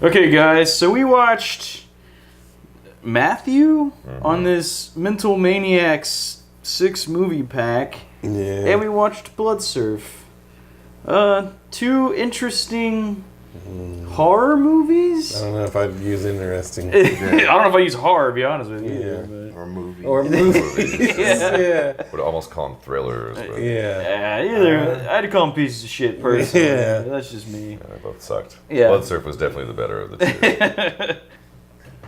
Okay, guys, so we watched Matthew on this Mental Maniacs 6 movie pack, and we watched Blood Surf. Two interesting horror movies? I don't know if I'd use interesting. I don't know if I use horror, to be honest with you. Or movies. Or movies. Yeah. Would almost call them thrillers. But Either. I had to call them pieces of shit, personally. Yeah. That's just me. they both sucked. Yeah. Blood Surf was definitely the better of the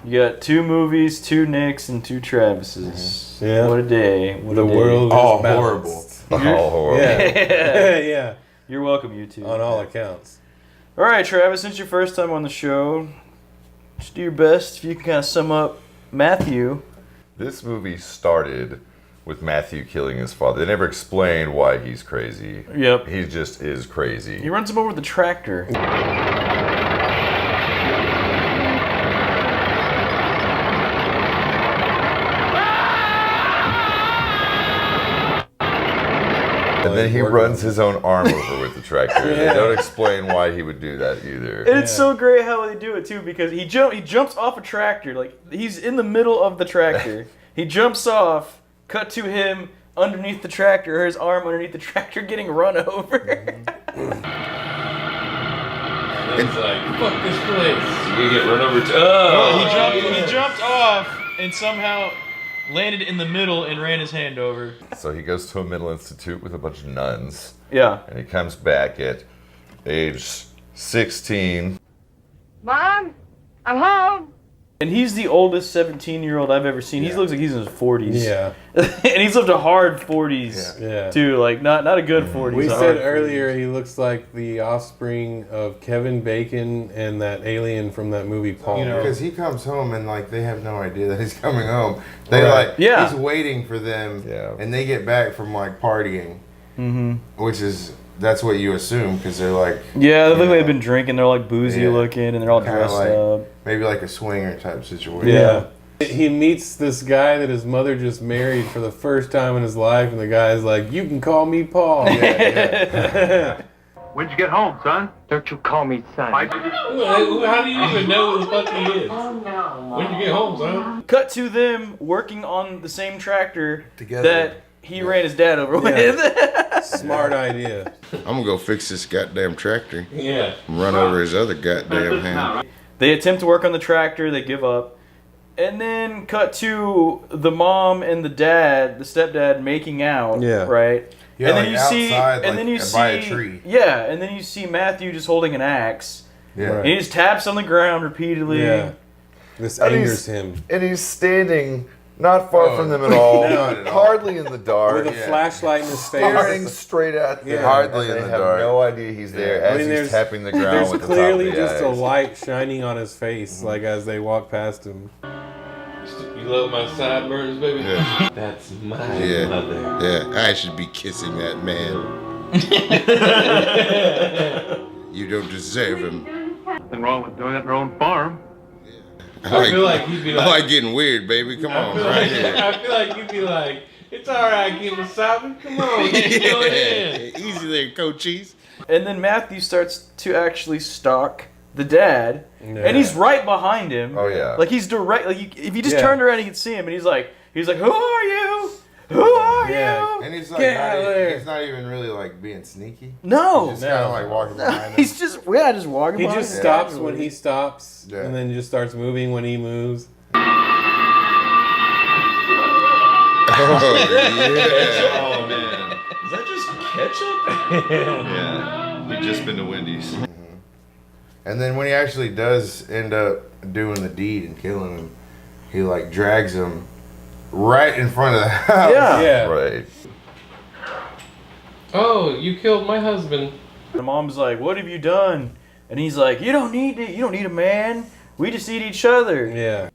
two. You got 2 movies, 2 Nicks, and 2 Travises. Yeah. What a day. What The a day. world All is balanced. All horrible. Yeah. Yeah. You're welcome, you two. On all accounts. All right, Travis, since your first time on the show, just do your best if you can kind of sum up Matthew. This movie started with Matthew killing his father. They never explained why he's crazy. Yep. He just is crazy. He runs him over with the tractor. And then he runs his own arm over with the tractor. They don't explain why he would do that either. And it's so great how they do it, too, because he jumps off a tractor. Like, he's in the middle of the tractor. He jumps off, cut to him underneath the tractor, his arm underneath the tractor getting run over. It's like, fuck this place. You get run over too. He jumped off and somehow landed in the middle and ran his hand over. So he goes to a mental institute with a bunch of nuns. Yeah. And he comes back at age 16. Mom, I'm home. And he's the oldest 17-year-old I've ever seen. He looks like he's in his 40s. Yeah. And he's lived a hard 40s, Yeah. too. Like, not a good 40s. We a said hard earlier 40s. he looks like the offspring of Kevin Bacon and that alien from that movie Paul. Because he comes home and like they have no idea that he's coming home. They he's waiting for them, and they get back from like partying, which is that's what you assume because they're like they look like they've been drinking. They're like boozy looking, and they're all kinda dressed like, up. Maybe like a swinger type situation. Yeah. He meets this guy that his mother just married for the first time in his life, and the guy's like, "You can call me Paul." When'd you get home, son? Don't you call me son. How do you even know who the fuck he is? When'd you get home, son? Cut to them working on the same tractor Together. that he ran his dad over with. Smart idea. I'm gonna go fix this goddamn tractor. Yeah. Run over his other goddamn hand. They attempt to work on the tractor, they give up. And then cut to the mom and the dad, the stepdad, making out. Yeah. Right? Yeah, and then like you outside, see, and then you by a see, tree. yeah, and then you see Matthew just holding an axe. Yeah. Right. And he just taps on the ground repeatedly. Yeah. This angers him. And he's standing not far from them at all. Not at all. Hardly in the dark. With a flashlight in his Staring face. straight at them. Hardly and in they the have dark. no idea he's there as he's there's- tapping the ground There's with the clearly top of the just a eyes. light shining on his face, like as they walk past him. You love my sideburns, baby? Yeah. That's my mother. Yeah, I should be kissing that man. You don't deserve him. Nothing wrong with doing it on our own farm. I feel like you'd be I like, like getting weird, baby. Come on, right here. I feel like you'd be like, it's alright, Kim Wasabi. Come on, get going in. Easy there, coachies. And then Matthew starts to actually stalk the dad, and he's right behind him. Oh, yeah. Like he's direct. Like if you just turned around, you could see him, and he's like, "Who are you? Who are you?" And he's like, Get out of there. he's not even really like being sneaky. No, He's just kind of like walking behind him. he's just walking. He behind just him. stops when he stops, Yeah. and then just starts moving when he moves. Oh, yeah. Oh, man. Is that just ketchup? Yeah. We've just been to Wendy's. And then when he actually does end up doing the deed and killing him, he like drags him right in front of the house. Yeah. Right. Oh, you killed my husband. The mom's like, "What have you done?" And he's like, "You don't need a man. We just need each other." Yeah.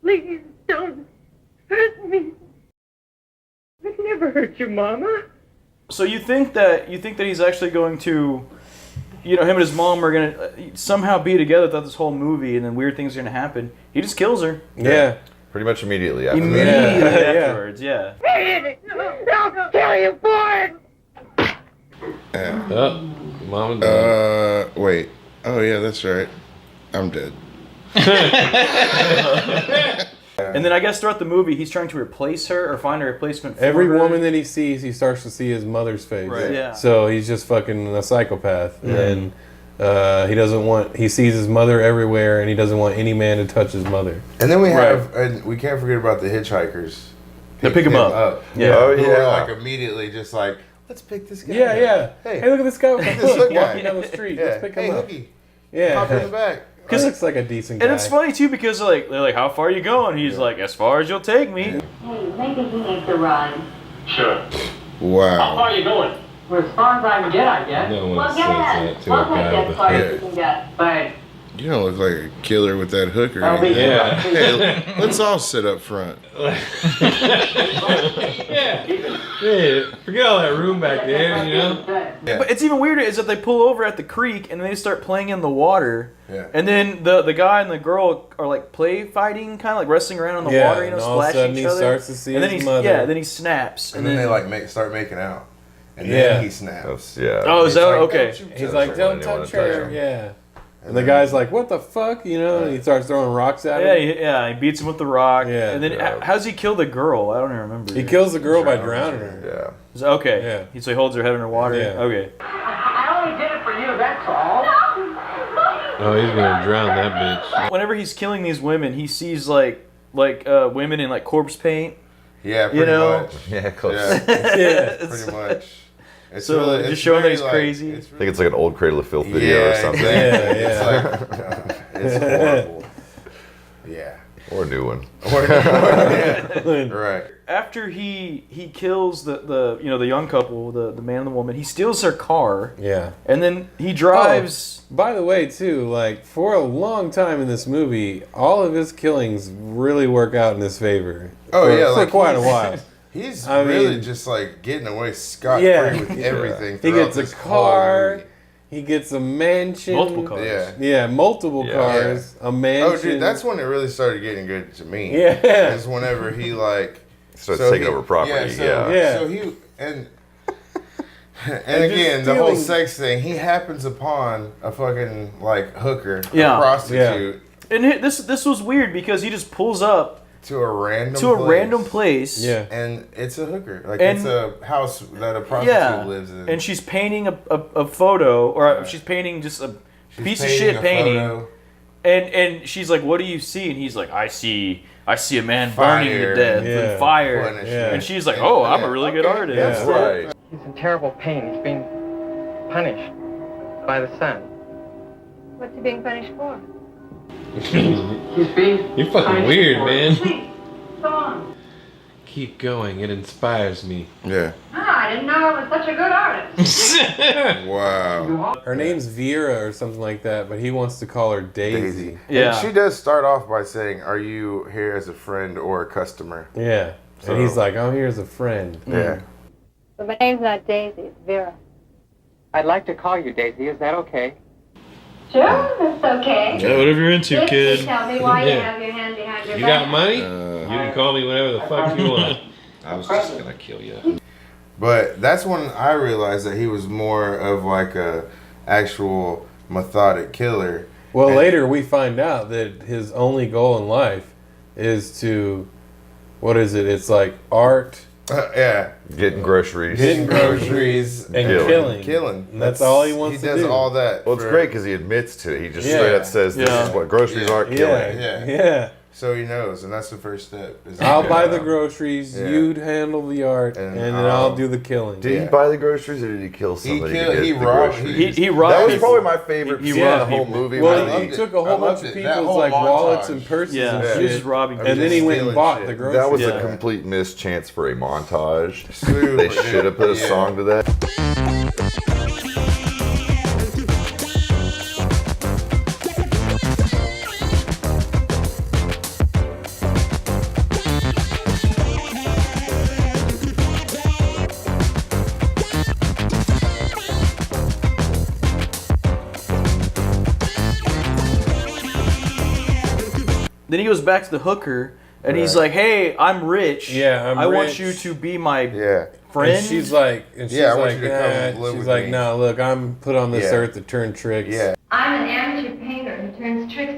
Please don't hurt me. I've never hurt you, Mama. So you think that he's actually going to, him and his mom are gonna somehow be together throughout this whole movie, and then weird things are gonna happen. He just kills her. Yeah. Pretty much immediately after that. Immediately Yeah. afterwards, yeah. I'll kill you for it. Oh, mom and dad. Wait. Oh, yeah, that's right. I'm dead. And then I guess throughout the movie, he's trying to replace her or find a replacement for Every her. woman that he sees, he starts to see his mother's face. Right. Yeah. So he's just fucking a psychopath. And he doesn't want, he sees his mother everywhere and he doesn't want any man to touch his mother. And then we have, and we can't forget about the hitchhikers. They pick him up. Yeah. Oh, Who yeah. are like immediately just like, let's pick this guy Yeah, up. yeah. Hey, look at this guy with the this hook guy. walking down the street. Yeah. Let's pick him up. Hookie. Yeah. Pop in the back. He looks like a decent guy. And it's funny too because like they're like, "How far are you going?" He's like, "As far as you'll take me." Hey, maybe he needs a ride. Sure. How Wow. far are you going? Well, as far as I can get, I guess. No one Well, says get that it. to We'll a take guy that with as far a as you can get. But You don't look like a killer with that hooker. I'll be Yeah. Hey, let's all sit up front. Yeah, forget all that room back there, you know? But it's even weirder is that they pull over at the creek and they start playing in the water. Yeah. And then the guy and the girl are like play fighting, kind of like wrestling around in the water, you know, and all of a splashing sudden each he other. starts to see and then his he, mother. yeah, then he snaps, And then they like start making out. And Yeah. then he snaps. Yeah. Oh, is that like, okay? "Don't you He's touch like, her." don't Anyone touch touch her. him. Yeah. And the guy's like, what the fuck? You know, and he starts throwing rocks at Yeah, him. he beats him with the rock. Yeah. And then how's he kill the girl? I don't even remember. He kills the girl by drowning her. Yeah. Okay. Yeah. So he holds her head underwater. Yeah. Okay. I only did it for you, that's all. Oh, he's gonna drown that bitch. Whenever he's killing these women, he sees like women in like corpse paint. Yeah, pretty You know? much. Yeah, close. Yeah, Yeah. pretty much. It's So, really, just it's showing that very, he's like, crazy. it's I think it's like an old Cradle of Filth video yeah, or something. Exactly. Yeah, It's like, it's horrible. Yeah. Or a new one. Yeah. Right. After he kills the the young couple, the man and the woman, he steals their car, Yeah. and then he drives. By the way, too, like, for a long time in this movie, all of his killings really work out in his favor. Oh, for, yeah, for like, quite a he's- while. He's I really mean- just like getting away scot Yeah. free with everything. He throughout gets a this whole car, movie. he gets a mansion. Multiple cars. Yeah. Yeah, multiple Yeah. cars, a mansion. Oh, dude, that's when it really started getting good to me. Yeah. Is whenever he like Starts so taking he- over property. Yeah. Yeah. So he and just again the whole stealing- sex thing. He happens upon a fucking like hooker, Yeah. a prostitute, And this was weird because he just pulls up to a random to a place. random place. Yeah. And it's a hooker. Like And- it's a house that a prostitute Yeah. lives in. And she's painting a photo, or she's painting just a She's piece of painting shit a painting. photo. And she's like, "What do you see?" And he's like, "I see a man burning to Fire. death Yeah. and fire." Punishment. Yeah. And she's like, "Oh, I'm a really good Okay. artist." That's Right. He's in terrible pain. He's being punished by the sun. What's he being punished for? He's being. You're fucking weird, man. Please, go on. Keep going. It inspires me. Yeah. I didn't know I was such a good artist. Wow. Her name's Vera or something like that, but he wants to call her Daisy. Daisy. Yeah. And she does start off by saying, "Are you here as a friend or a customer?" Yeah. So- And he's like, I'm here as a friend. Yeah. But my name's not Daisy, it's Vera. I'd like to call you Daisy. Is that okay? Sure, that's okay. Yeah, whatever you're into, Just kid. tell me why you Yeah. have your hand behind your You back. got money? You can call me whenever the fuck you want. I was just gonna kill you. But that's when I realized that he was more of like a actual methodic killer. Well, And- later we find out that his only goal in life is to, what is it? It's like art, Yeah. Getting groceries. getting groceries, and Killing. killing. And that's all he wants to He does do. all that. Well, it's for- great because he admits to it. He just Yeah. straight up says, "This Yeah. is what groceries aren't Yeah, killing." Yeah. yeah. So he knows, and that's the first step. is- I'll buy the groceries, Yeah. you handle the art, And and then I'll- I'll do the killing. Did he Yeah. buy the groceries or did he kill He somebody? killed. to get He the robbed. groceries? He robbed That was people. probably my favorite He scene in the robbed whole people. movie. Well, when he it. took a I whole loved bunch of it. That people's whole like wallets montage. and purses Yeah. and Yeah. shit, Just robbing Of and then he went and stealing bought shit. the groceries. that was Yeah. a complete missed chance for a montage. Super, They should have put a yeah. song to that. Then he goes back to the hooker and he's like, "Hey, I'm rich. Yeah, I'm I want rich." you to be my Yeah. friend." And she's like, Yeah, I want you to come live she's with like, me. no, look, I'm put on this Yeah. earth to turn tricks. Yeah. I'm an amateur painter who turns tricks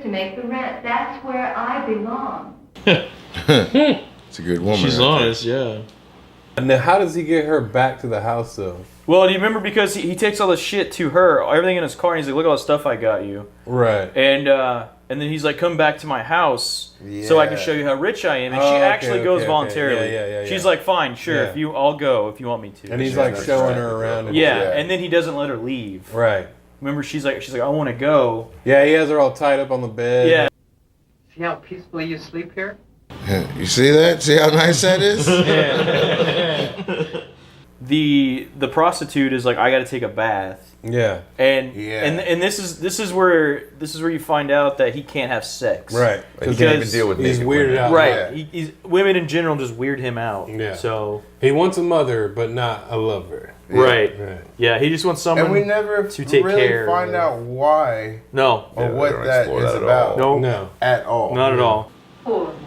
that that's where I belong. It's a good woman. She's right honest, yeah. And then how does he get her back to the house though? Well, do you remember because he takes all the shit to her, everything in his car, and he's like, "Look at all the stuff I got you." Right. And then he's like, "Come back to my house so I can show you how rich I am." And she actually goes voluntarily. Yeah. She's like, "Fine, sure, I'll go if you want me to." And he's like showing her around. And then he doesn't let her leave. Right. Remember, she's like, "I want to go." Yeah, he has her all tied up on the bed. Yeah. See how peacefully you sleep here? there. You see that? See how nice that is? The prostitute is like, "I got to take a bath." Yeah. And this is where you find out that he can't have sex. Right. He can't even deal with he's naked weirded women. out. Right. He's women in general just weird him out. Yeah. So he wants a mother, but not a lover. Right. Yeah. He just wants someone. And we never to take really care. find out why No. or what don't that explore is that at about. all. No. At all. Not at all. Poor man.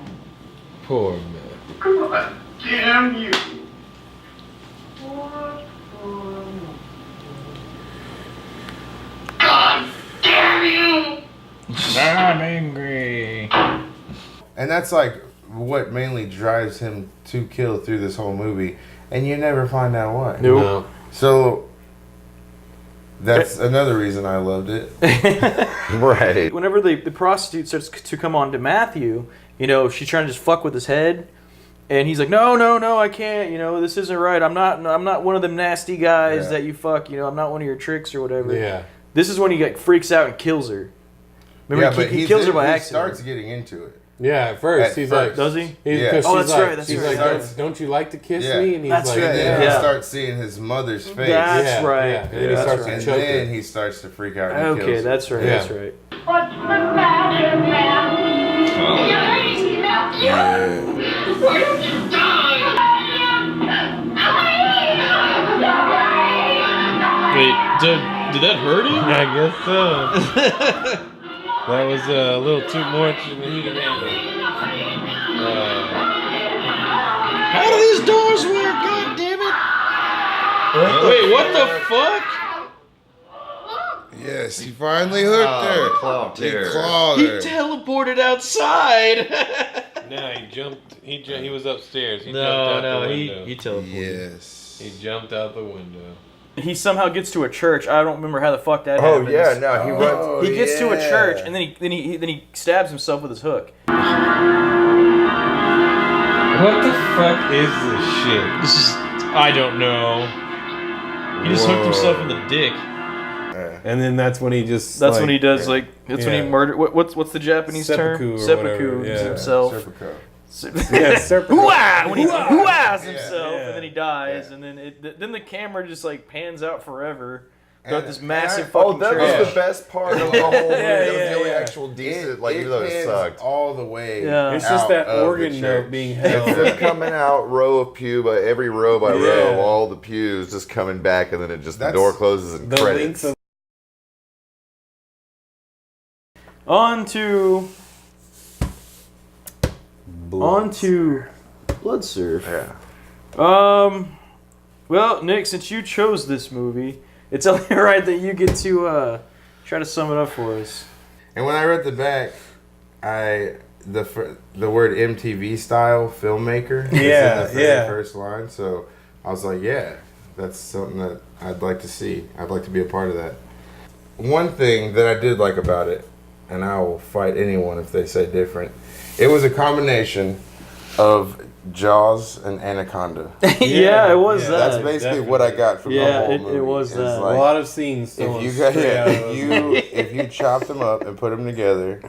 Poor man. God damn you. Poor man. God damn you. I'm angry. And that's like what mainly drives him to kill through this whole movie, and you never find out why. Nope. No. So that's another reason I loved it. Right. Whenever the prostitute starts to come on to Matthew, she's trying to just fuck with his head, and he's like, no, I can't. This isn't right. I'm not one of them nasty guys that you fuck. I'm not one of your tricks or whatever. Yeah. This is when he freaks out and kills her. Remember, he kills her by he accident. starts getting into it. Yeah, at first he's like, does he? Because Oh, she's that's like, right. That's she's right. like, don't you like to kiss me? And he's That's like, right. And then Yeah. he starts seeing his mother's face. That's right. Yeah. And then he That's starts right. to and choke then her. he starts to freak out and Okay, kills her. that's right. Yeah. That's right. What's the matter, man? You're Matthew. Why don't you die? Wait, did that hurt him? I guess so. That was a little too much in the heat of anger. How do these doors work? God damn it! Wait, what the fuck? Yes, he finally hooked her. Clawed He her. clawed He her. teleported outside. No, he jumped. He was upstairs. He No, jumped out the window. he teleported. Yes. He jumped out the window. He somehow gets to a church. I don't remember how the fuck that Oh happens. yeah, no, he runs. He gets to a church and then he stabs himself with his hook. What the fuck is this shit? This is, I don't know. He just hooked himself in the dick. And then that's when he just. That's when he does that's when he murdered. What's the Japanese Seppuku term? or Seppuku whatever, yeah. himself. Serpico. Yeah, seppuku. Hoo-ah! When he hoo-ahs himself Yeah. and then he dies and then the camera just pans out forever throughout this And massive Oh, fucking that church. was the best part of the whole movie. That was the only yeah. actual decent, like, even though it pans sucked. all the way. Yeah. It's just that out of organ the note church. being It's held. them coming out row of pew by every row by Yeah. row, all the pews just coming back, and then it just the That's- door closes and The credits. links of On to Blood Surf. Yeah. Well, Nick, since you chose this movie, it's only right that you get to try to sum it up for us. And when I read the back, the word MTV style filmmaker is in the very first line. So I was like, yeah, that's something that I'd like to see. I'd like to be a part of that. One thing that I did like about it, and I will fight anyone if they say different, it was a combination of Jaws and Anaconda. Yeah, it was that. That's basically what I got from the whole movie. it was It's that. like, a lot of scenes. if you got if you chopped them up and put them together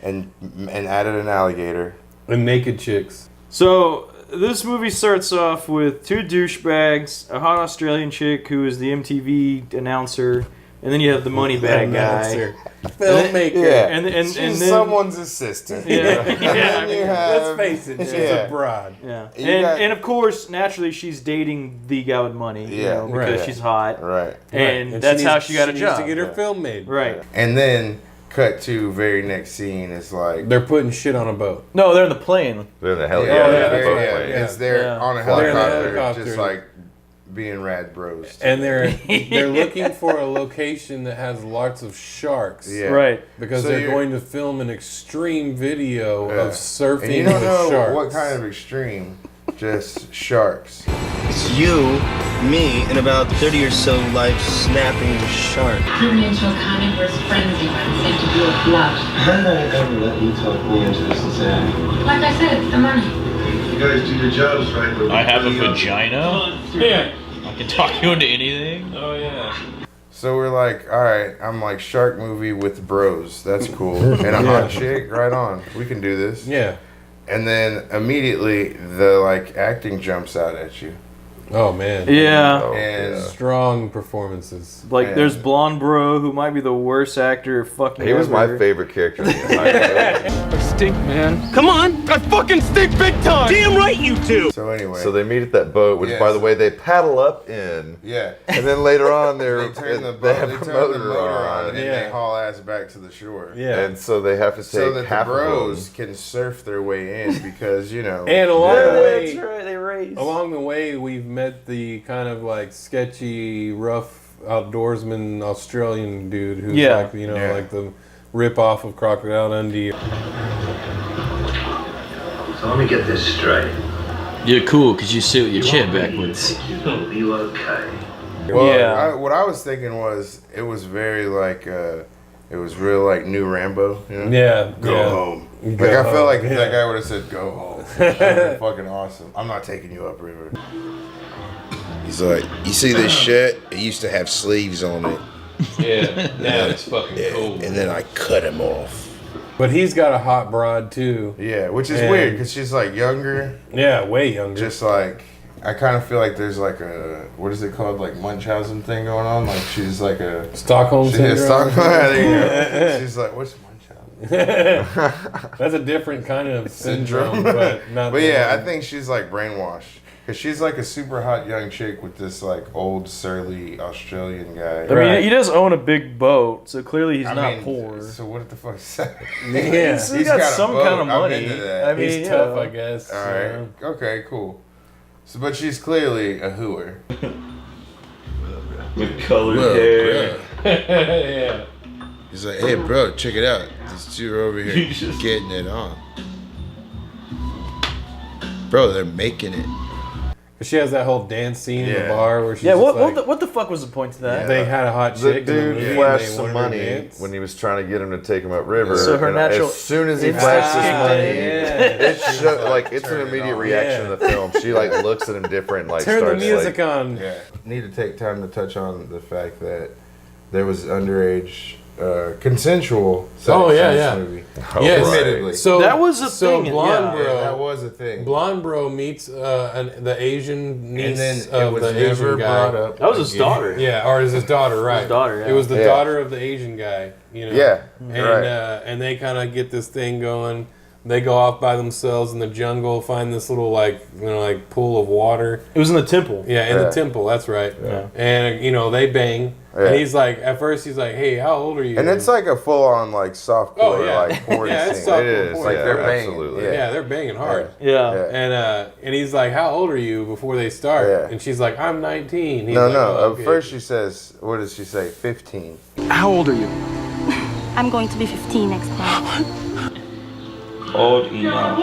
and added an alligator. and naked chicks. So this movie starts off with two douchebags, a hot Australian chick who is the MTV announcer, and then you have the money bag guy. Filmmaker. Yeah, And she's then someone's assistant. Yeah. And then you have, Let's face it, she's Yeah. a broad. Yeah, You got- and of course, naturally, she's dating the guy with money. Yeah, because right. she's hot, Right. and that's how she got a needs job. to get her film made. Right? And then cut to very next scene. It's like They're putting shit on a boat. No, they're in the plane. They're in the hell yeah, yeah, it's there Yeah. on a They're in the helicopter, helicopter. just like being rad bros. And they're looking for a location that has lots of sharks. Yeah. Right. Because they're going to film an extreme video of surfing and you don't with know sharks. what kind of extreme, just sharks. It's you, me, and about 30 or so life-snapping sharks. Threw me into a carnivorous frenzy by the scent of your blood. How did I ever let you talk me into this insanity? Like I said, it's the money. You guys do your jobs right, but I have a vagina? Yeah. I can talk you into anything? Oh, yeah. So we're like, all right, I'm like shark movie with bros. That's cool. And a hot chick, right on. We can do this. Yeah. And then immediately the like acting jumps out at you. Oh man. Yeah. And strong performances. Like there's Blonde Bro, who might be the worst actor fucking He was ever. my favorite character. In the entire movie. I stink, man. Come on! I fucking stink big time! Damn right you do! So anyway. So they meet at that boat, which by the way, they paddle up in. Yeah. And then later on, they turn the motor on and then they haul ass back to the shore. Yeah. And so they have to take so that half the of bros them. can surf their way in because, you know. And along the way, that's right, they race. Along the way, we've met the kind of like sketchy, rough outdoorsman Australian dude who's like, you know, like the rip off of Crocodile Dundee. So let me get this straight. You're cool because you sit with your chin backwards. You okay? Well, what I was thinking was it was very like it was real like new Rambo. You know? Yeah. Go home. Go like I feel home, like that guy would have said go home. That would be fucking awesome. I'm not taking you upriver. He's like, you see this shirt? It used to have sleeves on it. Yeah. Now it's fucking cool. And then I cut him off. But he's got a hot broad too. Yeah, which is weird because she's like younger. Yeah, way younger. Just like I kind of feel like there's like a what is it called, like Munchausen thing going on. Like she's like a Stockholm syndrome. Stockholm. There you go. She's like, what's Munchausen? That's a different kind of syndrome, but not. But yeah, I think she's like brainwashed. Cause she's like a super hot young chick with this like old surly Australian guy. I mean, he does own a big boat, so clearly he's not poor. So what the fuck is that? Yeah, he's got some kind of money. I mean, he's tough, I guess. All right. Okay. Cool. So, but she's clearly a hooer. With colored hair. Yeah. He's like, hey, bro, check it out. These two are over here getting it on. Bro, they're making it. She has that whole dance scene in the bar where she's what the fuck was the point to that? They had a hot The chick. dude flashed some money when he was trying to get him to take him upriver. So her and natural as soon as he flashed his money, it's an Turn it immediate on. reaction in the film. She like looks at him different, like Turn the starts music like, on. Yeah. Need to take time to touch on the fact that there was underage, consensual sex in this movie. Yes. Admittedly. So that was a thing. Blonde Bro, that was a thing. Blonde Bro meets the Asian niece and then of it was the never Asian guy. brought up. That was his daughter. Yeah, or is his daughter, right? His daughter, yeah. It was the Yeah. daughter of the Asian guy, you know. Yeah, And right. and they kind of get this thing going. They go off by themselves in the jungle, find this little like pool of water. It was in the temple. Yeah, in the temple. That's right. Yeah. And they bang. Yeah. And he's like, at first he's like, "Hey, how old are you?" And it's like a full-on like softcore like porn Yeah, it's scene. soft It is. porn. Like Yeah, they're banging. absolutely. Yeah, they're banging hard. Yeah. And he's like, "How old are you?" Before they start, Yeah. and she's like, "I'm 19." He's No, like, no. "Oh, okay." First she says, what does she say? 15. How old are you? I'm going to be 15 next month. Old enough.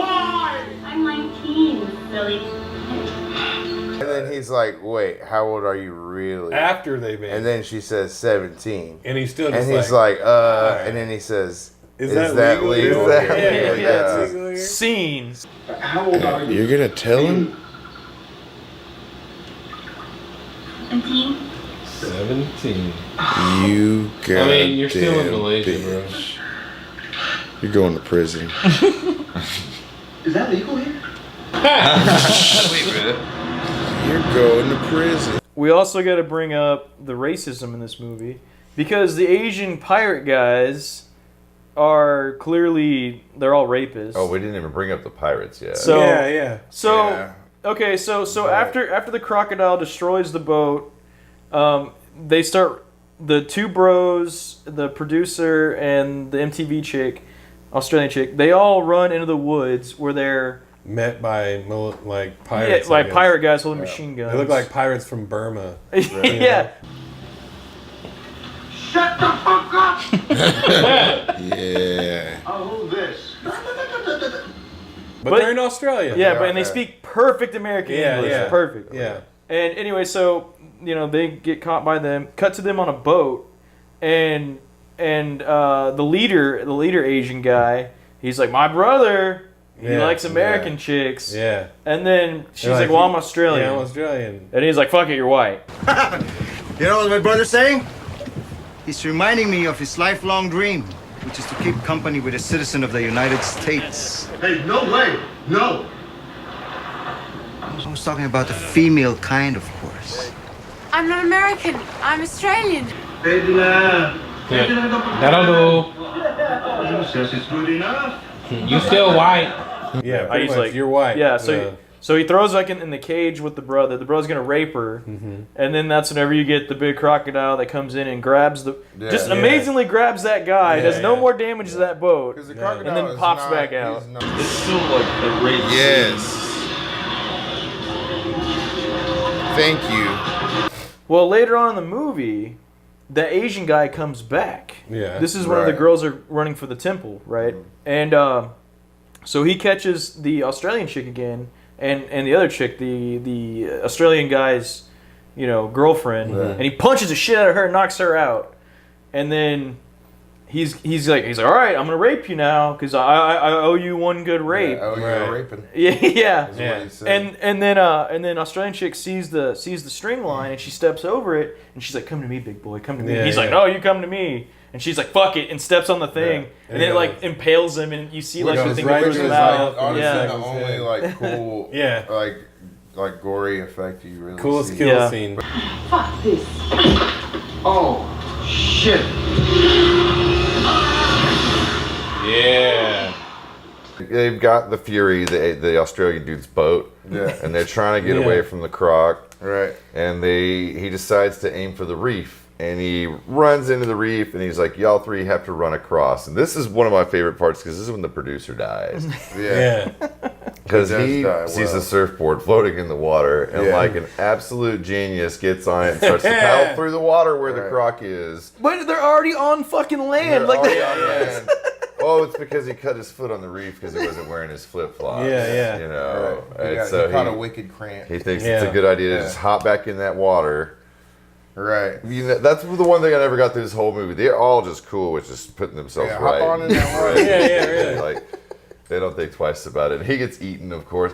I'm 19, silly. And then he's like, wait, how old are you really? After they bang, And then she says 17. and he's still And just he's like, and then he says, Is is that that legal? legal? Yeah, Yeah. it's legal here. Scenes. How old are you? You're gonna tell him? 17? 17. You got. I mean, you're still in Malaysia, bro. You're going to prison. Is that legal here? You're going to prison. We also got to bring up the racism in this movie because the Asian pirate guys are clearly they're all rapists. Oh, we didn't even bring up the pirates yet. So yeah. So Yeah. okay, so after the crocodile destroys the boat, they start the two bros, the producer and the MTV chick, Australian chick. They all run into the woods where they're met by like pirates. Yeah, like pirate guys holding machine guns. They look like pirates from Burma. Yeah. Shut the fuck up! Yeah. I'll hold this. But they're in Australia. Yeah, and they speak perfect American English. Yeah. Perfect. Yeah. And anyway, so they get caught by them. Cut to them on a boat, and the leader Asian guy, he's like, my brother. He likes American chicks. Yeah. And then she's like, well, I'm Australian. Yeah, I'm Australian. And he's like, fuck it, you're white. You know what my brother's saying? He's reminding me of his lifelong dream, which is to keep company with a citizen of the United States. Hey, no way. No. I was talking about the female kind, of course. I'm not American. I'm Australian. That'll do. You says it's good enough. You still white. Yeah, He's much, like, you're white. Yeah, so he throws like in the cage with the brother. The brother's gonna rape her, and then that's whenever you get the big crocodile that comes in and grabs amazingly grabs that guy. Does no more damage to that boat, the crocodile and then pops back out. It's still like a great Yes. Thank you. Well, later on in the movie, the Asian guy comes back. Yeah. This is when the girls are running for the temple, right? And so he catches the Australian chick again, and the other chick, the Australian guy's, girlfriend, and he punches the shit out of her and knocks her out. And then he's like, all right, I'm gonna rape you now because I owe you one good rape. I owe you a raping. Yeah. Is what he said. And then Australian chick sees the string line and she steps over it and she's like, come to me, big boy, come to me. Yeah, He's like, no, you come to me. And she's like, fuck it, and steps on the thing, and then it like impales him, and you see like the thing through his mouth. Honestly, the only like cool, like gory effect you really coolest see. kill scene. Fuck this. Oh, shit. Yeah. They've got the Fury, the Australian dude's boat, and they're trying to get away from the croc. Right. And he decides to aim for the reef. And he runs into the reef, and he's like, y'all three have to run across. And this is one of my favorite parts, because this is when the producer dies. Because he sees the surfboard floating in the water, and like an absolute genius gets on it and starts to paddle through the water where the croc is. But they're already on fucking land. They're already on land. Oh, it's because he cut his foot on the reef because he wasn't wearing his flip-flops. Right. And so he caught a wicked cramp. He thinks it's a good idea to just hop back in that water. Right. That's the one thing I never got through this whole movie. They're all just cool with just putting themselves right. Hop on in that water. Really. Like, they don't think twice about it. He gets eaten, of course.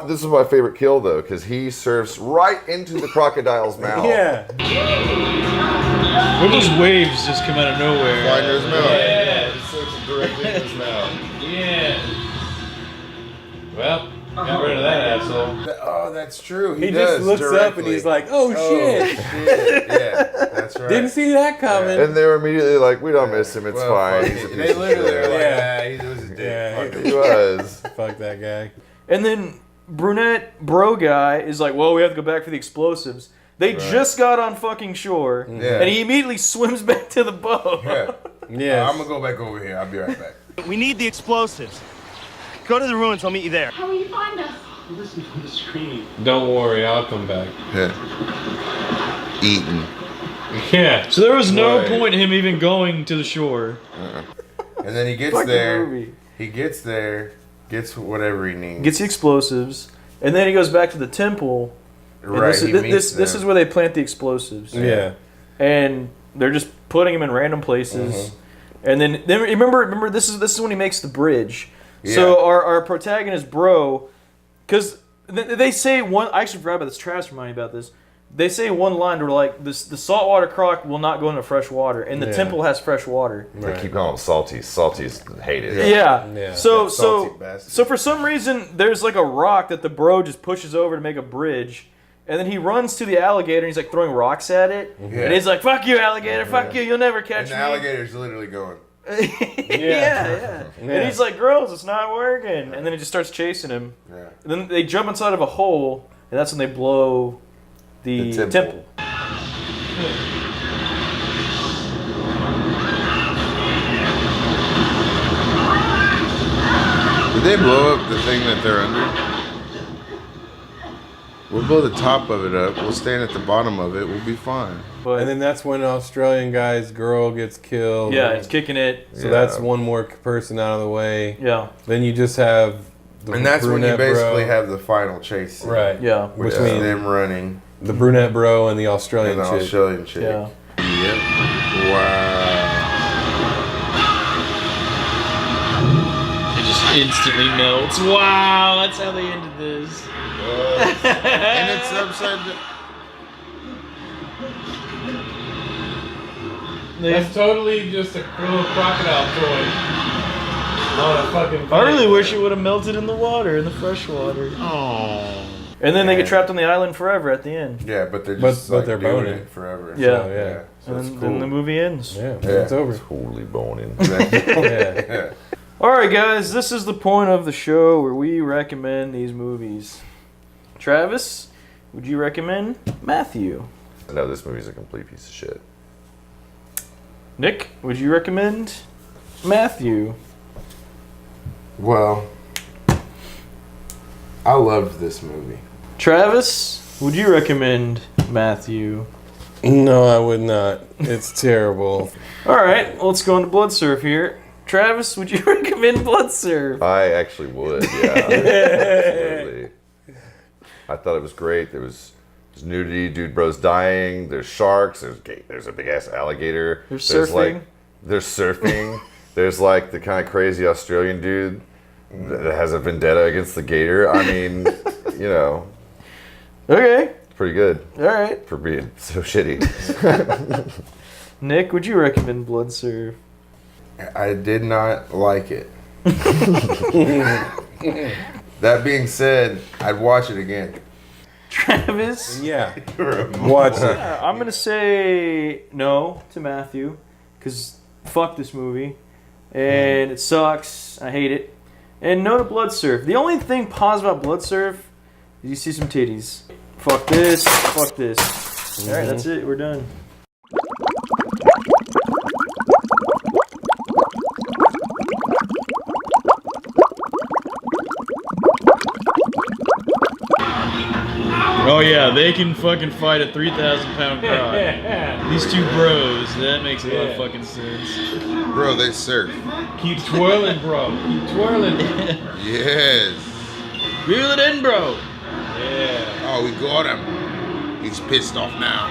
This is my favorite kill, though, because he surfs right into the crocodile's mouth. What those waves just come out of nowhere? Fly into his mouth. Yeah. Just surfs directly into his mouth. Yeah. Well, got rid of that asshole. Oh, that's true. He just looks up and he's like, oh shit. Yeah, that's right. Didn't see that coming. And they're immediately like, we don't miss him. It's fine. He's a piece They of literally shit. are like, he was a dick. He was. Fuck that guy. And then brunette bro guy is like, well, we have to go back for the explosives. They just got on fucking shore, and he immediately swims back to the boat. Yeah. I'm going to go back over here. I'll be right back. We need the explosives. Go to the ruins. I'll meet you there. How will you find us? Listen to the scream. Don't worry, I'll come back. Eaten. Yeah. So there was no point in him even going to the shore. And then he gets there. He gets there, gets whatever he needs. Gets the explosives, and then he goes back to the temple. Right. This is where they plant the explosives. Yeah. And they're just putting them in random places. And then remember this is when he makes the bridge. Yeah. So our protagonist bro, because they say one. I actually forgot about this. Travis reminded me about this. They say one line where like the saltwater croc will not go into fresh water, and the temple has fresh water. They keep calling them salties. Salties hate it. Yeah. So for some reason there's like a rock that the bro just pushes over to make a bridge. And then he runs to the alligator and he's like throwing rocks at it. And he's like, fuck you, alligator, fuck you, you'll never catch me. And the alligator's literally going. Yeah. And he's like, girls, it's not working. And then he just starts chasing him. And then they jump inside of a hole, and that's when they blow the temple. they blow up the thing that they're under? We'll blow the top of it up. We'll stand at the bottom of it. We'll be fine. And then that's when an Australian guy's girl gets killed. Yeah, it's kicking it. So that's one more person out of the way. Yeah. Then you just have the And that's when you basically bro. have the final chase scene. Right. Yeah. Which is Between them running. The brunette bro and the Australian And the chick. Australian chick. Yeah. Yep. Wow. It just instantly melts. Wow, that's how they ended this. And it's upside down. That's totally just a little crocodile toy. On a fucking I really wish it would have melted in the water, in the fresh water. Oh. And then they get trapped on the island forever at the end. Yeah, but they're just but they're doing boning it forever. Yeah. So, yeah. So And it's then, cool. then the movie ends. Yeah, it's over. Totally boning. Yeah. Alright guys, this is the point of the show where we recommend these movies. Travis, would you recommend Matthew? No, this movie's a complete piece of shit. Nick, would you recommend Matthew? Well, I loved this movie. Travis, would you recommend Matthew? No, I would not. It's terrible. Alright, let's go into Blood Surf here. Travis, would you recommend Blood Surf? I actually would, yeah. Absolutely. I thought it was great. There's nudity, dude bro's dying, there's sharks, there's a big ass alligator. There's surfing. surfing. There's surfing. There's like the kind of crazy Australian dude that has a vendetta against the gator. I mean, you know. Okay. It's pretty good. Alright. For being so shitty. Nick, would you recommend Blood Surf? I did not like it. That being said, I'd watch it again. Travis? Yeah. Watch it. I'm going to say no to Matthew because fuck this movie. And it sucks. I hate it. And no to Blood Surf. The only thing positive about Blood Surf is you see some titties. Fuck this. Fuck this. Alright, that's it. We're done. Oh yeah, they can fucking fight a 3,000-pound crowd. These two bros, that makes a lot of fucking sense. Bro, they surf. Keep twirling, bro. Keep twirling. Yes. Reel it in, bro. Yeah. Oh, we got him. He's pissed off now.